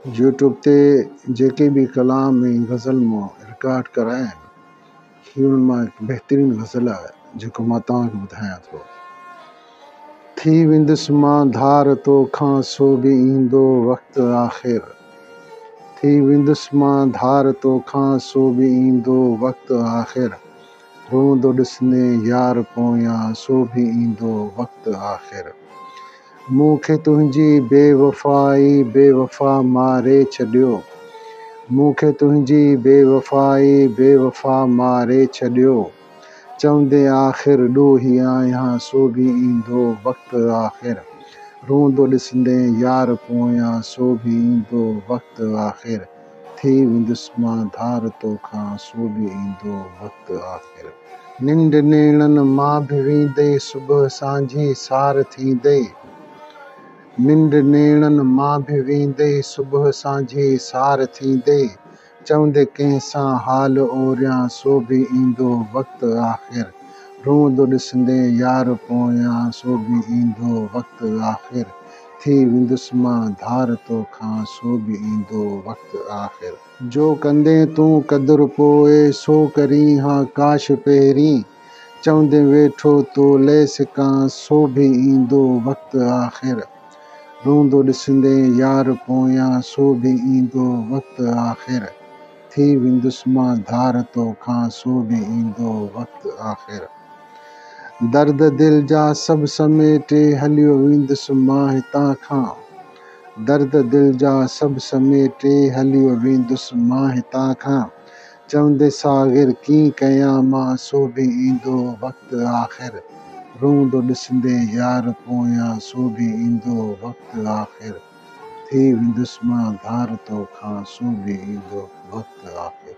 YouTube ते जेके भी कलाम ऐं गज़ल मां रिकॉर्ड कराया आहिनि, हुननि मां हिकु बहितरीनु गज़ल आहे जेको मां तव्हांखे ॿुधायां थो। थी वेंदुसि मां धार तोखां सो बि ईंदो वक़्तु आख़िर। थी वेंदुसि मां धार तोखां सो बि ईंदो वक़्तु आख़िर। रोंदो ॾिसंदे यार पोयां सो बि ईंदो वक़्तु आख़िर। मूंखे तुंहिंजी बेवफ़ाई बेवफ़ा मारे छॾियो। मूंखे तुंहिंजी बेवफ़ाई बेवफ़ा मारे छॾियो। चवंदे आख़िर ॾोही आहियां सो बि ईंदो वक़्तु आख़िर। रोंदो ॾिसंदे यार पोयां सो बि ईंदो वक़्तु आख़िर। थी वेंदुसि मां धार तोखां सो बि ईंदो वक़्तु आख़िर। निंड नेणनि मां बि वेंदे सुबुह सांझी सार थींदे। निंड नेणनि मां बि वेंदे सुबुह सांझी सार थींदे। चवंदे कंहिंसां हाल ओरियां सो बि ईंदो वक़्तु आख़िर। रोंदो ॾिसंदे यार पोयां सो बि ईंदो वक़्तु आख़िर। थी वेंदुसि मां धार तोखां सो बि ईंदो वक़्तु आख़िर। जो कंदे तूं क़दुरु पोइ सो करीं हा काश पहिरीं। चवंदे वेठो तो ले सिकां सो बि ईंदो वक़्तु आख़िर। रोंदो ॾिसंदे यार पोयां सो बि ईंदो वक़्तु आख़िर। थी वेंदुसि मां धार तोखां सो बि ईंदो वक़्तु आख़िर। दर्द दिल जा सभु समेटे हलियो वेंदुसि मां हितां खां। दर्द दिल जा सभु समेटे हलियो वेंदुसि मां हितां खां। चवंदे साग़िर कीअं कयां मां सो बि ईंदो वक़्तु आख़िर। रोंदो ॾिसंदे यार पोयां सो बि ईंदो वक़्तु आख़िर। थी वेंदुसि मां धार तोखां सो बि ईंदो वक़्तु आख़िर।